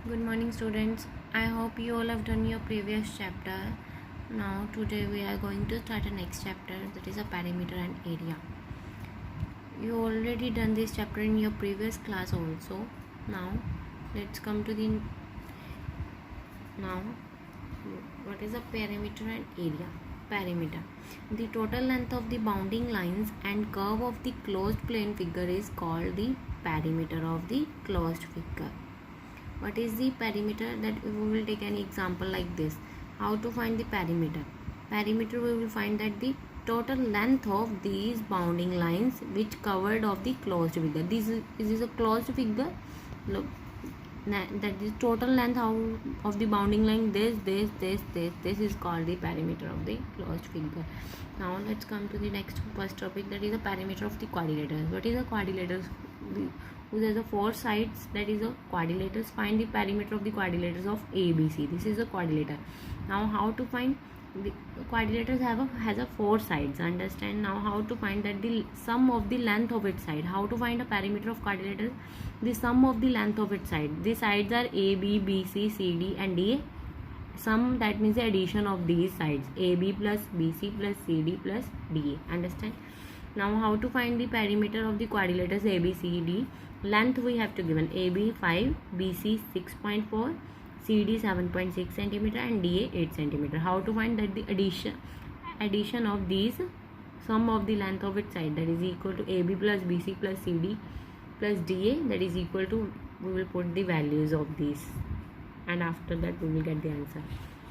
Good morning, students. I hope you all have done your previous chapter. Now, today we are going to start a next chapter, that is a perimeter and area. You already done this chapter in your previous class also. Now, let's come to the now. What is a perimeter and area? Perimeter. The total length of the bounding lines and curve of the closed plane figure is called the perimeter of the closed figure. What is the perimeter? That we will take an example like this. How to find the perimeter? Perimeter, we will find that the total length of these bounding lines which covered of the closed figure. This is a closed figure. Look, that is total length of the bounding line. This is called the perimeter of the closed figure. Now let's come to the next first topic, that is the perimeter of the quadrilaterals. What is a quadrilateral? There are four sides, that is a quadrilaterals. Find the perimeter of the quadrilaterals of ABC. This is a quadrilateral. Now how to find the quadrilaterals has a four sides. Understand now how to find that the sum of the length of its side. How to find a perimeter of quadrilateral? The sum of the length of its side. The sides are AB, BC, CD and DA. Sum, that means the addition of these sides, AB plus BC plus CD plus DA. Understand? Now how to find the perimeter of the quadrilaterals ABCD? Length we have to given AB 5, BC 6.4, CD 7.6 cm and DA 8 cm. How to find that the addition of these sum of the length of its side, that is equal to AB plus BC plus CD plus DA, that is equal to, we will put the values of these and after that we will get the answer.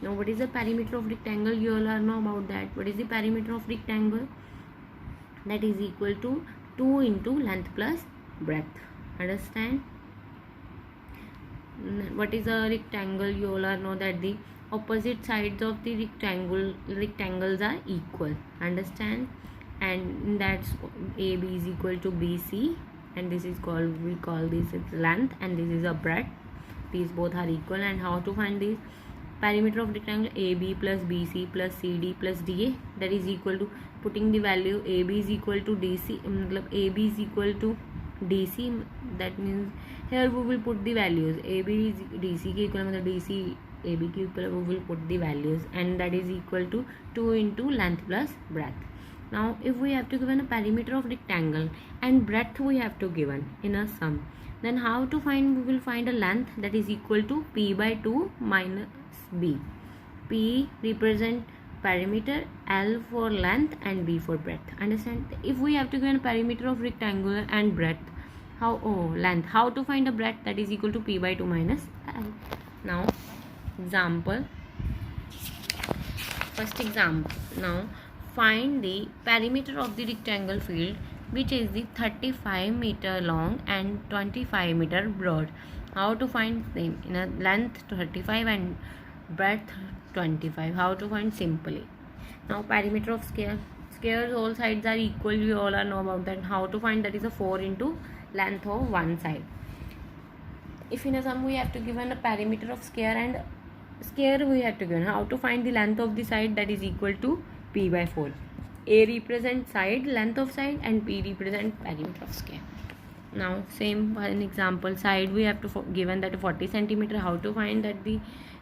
Now what is the perimeter of rectangle? You all are know about that. What is the perimeter of rectangle? That is equal to 2 into length plus breadth. Understand? What is a rectangle? You all are know that the opposite sides of the rectangles are equal. Understand? And that's AB is equal to BC, and this is called, we call this its length, and this is a breadth. These both are equal. And how to find this perimeter of rectangle? AB plus BC plus CD plus DA, that is equal to, putting the value AB is equal to DC, AB is equal to DC, that means here we will put the values. AB is DC के equal, मतलब DC AB के equal, we will put the values, and that is equal to 2 into length plus breadth. Now if we have to given a perimeter of rectangle and breadth we have to given in a sum, then how to find? We will find a length, that is equal to P by 2 minus B. P represent perimeter, L for length and B for breadth. Understand? If we have to given perimeter of rectangular and breadth, length, how to find a breadth? That is equal to P by 2 minus L. Now example, first example. Now find the perimeter of the rectangle field which is the 35 meter long and 25 meter broad. How to find them? In a length 35 and breadth 25. How to find? Simply. Now perimeter of square. Squares all sides are equal. We all are know about that. How to find? That is a 4 into length of one side. If in a sum we have to given a perimeter of square and square we have to given, how to find the length of the side? That is equal to P by 4. A represent side, length of side, and P represent perimeter of square. Now same one example, side we have to given that 40 centimeter. How to find that the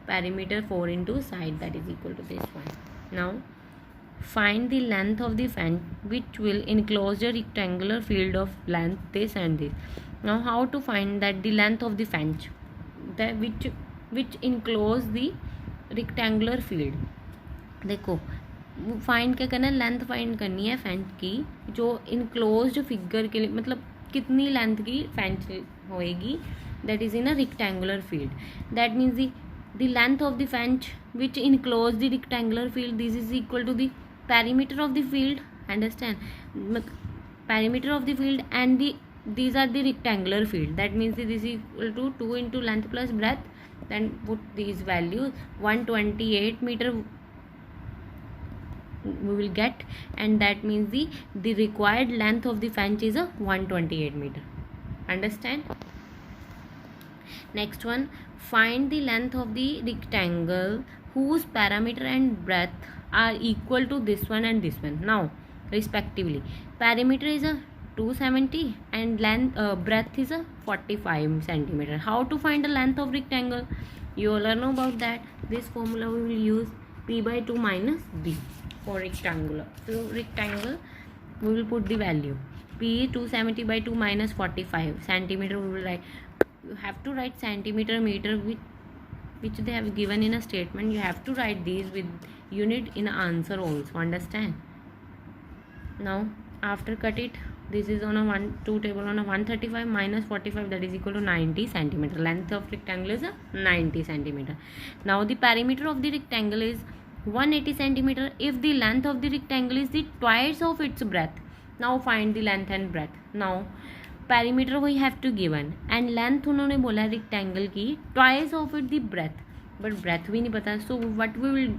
perimeter 4 into side, that is equal to this one. Now find the length of the fence which will enclose a rectangular field of length this and this. Now how to find that the length of the fence that which enclose the rectangular field? देखो find क्या करना है? Length find करनी है French की जो enclosed figure के लिए, मतलब कितनी लेंथ की फेंच होएगी, that is in a rectangular field. That means the length of the fence which enclose the rectangular field, this is equal to the perimeter of the field. Understand? Perimeter of the field and these are the rectangular field. That means this is equal to 2 into length plus breadth. Then put these values, 128 meter we will get, and that means the required length of the fence is a 128 meter. Understand? Next one, find the length of the rectangle whose perimeter and breadth are equal to this one and this one. Now respectively, perimeter is a 270 and length breadth is a 45 centimeter. How to find the length of rectangle? You all know about that. This formula we will use p by 2 minus b for rectangular. So rectangle we will put the value p 270 by 2 minus 45 centimeter. We will write, you have to write centimeter, meter, which they have given in a statement. You have to write these with unit in answer also, understand? Now after cut it, this is on a 1 2 table on a 135 minus 45, that is equal to 90 centimeter. Length of rectangle is a 90 centimeter. Now the perimeter of the rectangle is 180 centimeter. If the length of the rectangle is the twice of its breadth, now find the length and breadth. Now perimeter we have to given and length उन्होंने बोला rectangle की twice of it the breadth, but breadth भी नहीं पता. So what we will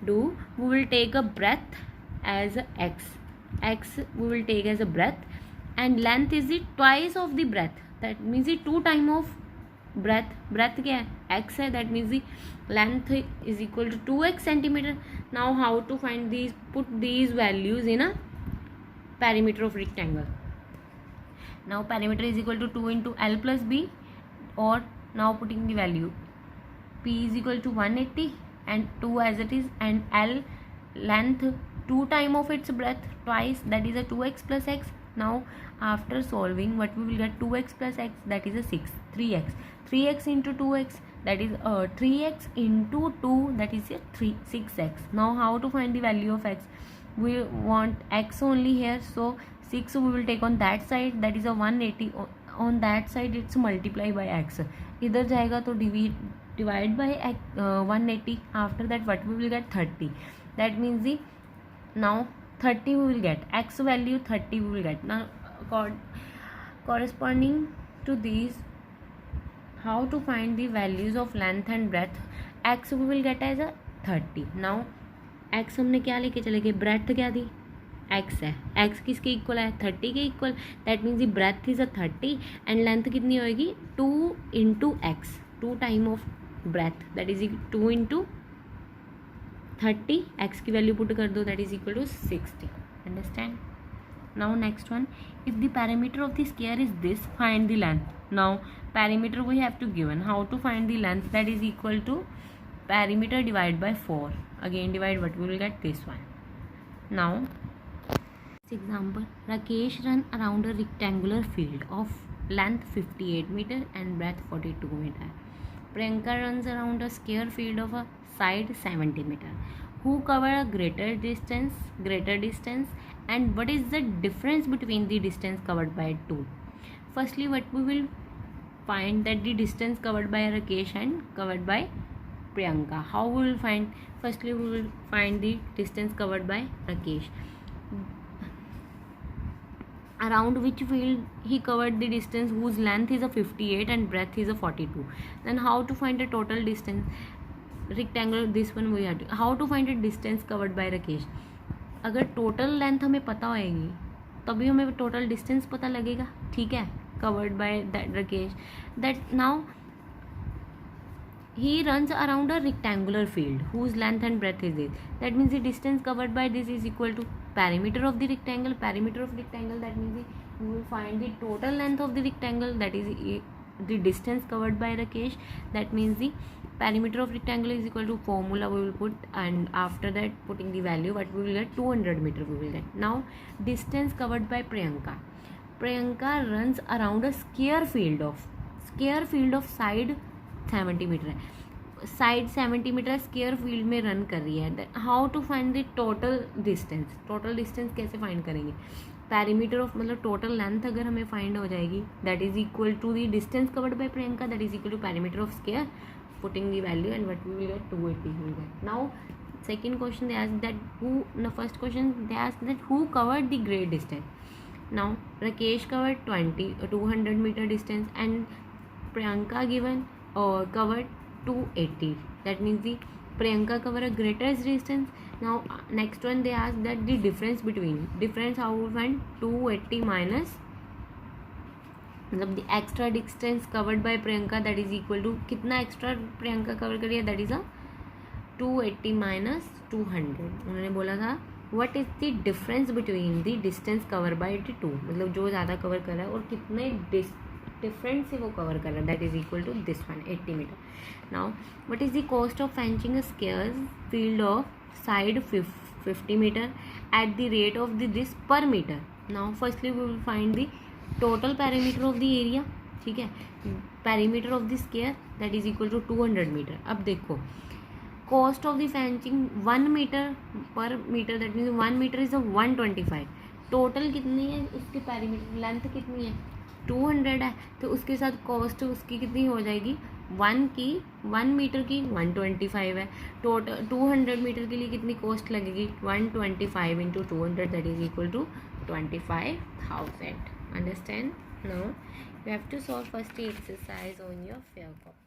do, we will take a breadth as x we will take as a breadth, and length is the twice of the breadth, that means the 2 time of breadth क्या है, x है, that means the length is equal to 2x centimeter. Now how to find these? Put these values in a perimeter of rectangle. Now perimeter is equal to 2 into L plus B, or now putting the value P is equal to 180 and 2 as it is, and L length 2 time of its breadth twice, that is a 2x plus x. Now after solving, what we will get, 2x plus x, that is a 6, 3x into 2x, that is 3x into 2, that is a 6x. Now how to find the value of x? We want x only here, so 6 we will take on that side, that is a 180. On that side it's multiply by x, इधर जाएगा तो divide by 180. After that what we will get, 30. That means the now 30 we will get, x value 30 we will get. Now corresponding to these, how to find the values of length and breadth? x we will get as a 30. Now x हमने क्या लेके चले गए, breadth क्या दी, x है, x किसके equal है, 30 के equal. That means the breadth is a 30 and length कितनी होएगी, 2 into x, 2 time of breadth, that is 2 into 30, x की वैल्यू पुट कर दो, that is equal to 60. Understand? Now next one, if the parameter of the square is this, find the length. Now parameter we have to given, how to find the length, that is equal to perimeter divide by 4. Again divide, what we will get, this one. Now example, Rakesh run around a rectangular field of length 58 meter and breadth 42 meter. Priyanka runs around a square field of a side 70 meter. Who cover a greater distance, and what is the difference between the distance covered by two? Firstly, what we will find, that the distance covered by Rakesh and covered by Priyanka. How we will find? Firstly, we will find the distance covered by Rakesh. Around which field he covered the distance whose length is a 58 and breadth is a 42. Then how to find the total distance? Rectangle, this one we have to. How to find the distance covered by Rakesh? अगर total length हमें पता होएगी तभी हमें total distance पता लगेगा, ठीक है, covered by that Rakesh. That now he runs around a rectangular field whose length and breadth is this. That means the distance covered by this is equal to perimeter of the rectangle. Perimeter of rectangle, that means we will find the total length of the rectangle, that is the distance covered by Rakesh. That means the perimeter of rectangle is equal to, formula we will put, and after that putting the value, what we will get, 200 meter we will get. Now distance covered by Priyanka. Priyanka runs around a square field of side 70 meter है, side 70 meter square field में run कर रही है. How to find the total distance कैसे find करेंगे? Perimeter of, मतलब total length अगर हमें फाइंड हो जाएगी, that is equal to the distance covered by Priyanka, that is equal to perimeter of square, putting the value and what we will get, 280 will get. Now second question they asked that who, the first question they asked that who covered the great distance. Now Rakesh covered 200 meter distance and Priyanka given or covered 280. That means the Priyanka cover a greatest distance. Now next one they ask that the difference how we find, 280 minus, मतलब the extra distance covered by Priyanka, that is equal to कितना extra Priyanka cover करिए, that is a 280 minus 200. उन्होंने बोला था what is the difference between the distance cover by the two, मतलब जो ज़्यादा cover कर रहा है और कितने डिफरेंस से वो कवर कर रहा है, that is equal to this one 80 meter. Now what is the cost of fencing a square field of side 50 meter at the rate of this per meter. Now firstly we will find the total perimeter of the area. ठीक है, perimeter of the square that is equal to 200 meter. अब देखो cost of the fencing 1 meter per meter, that means 1 meter is a 125. Total कितनी है उसके perimeter, length कितनी है 200 है, तो उसके साथ कॉस्ट उसकी कितनी हो जाएगी 1 मीटर की 125 है. टोटल 200 मीटर के लिए कितनी कॉस्ट लगेगी 125 into 200 that is equal to 25,000. Understand? Now you have to solve first exercise on your fair copy.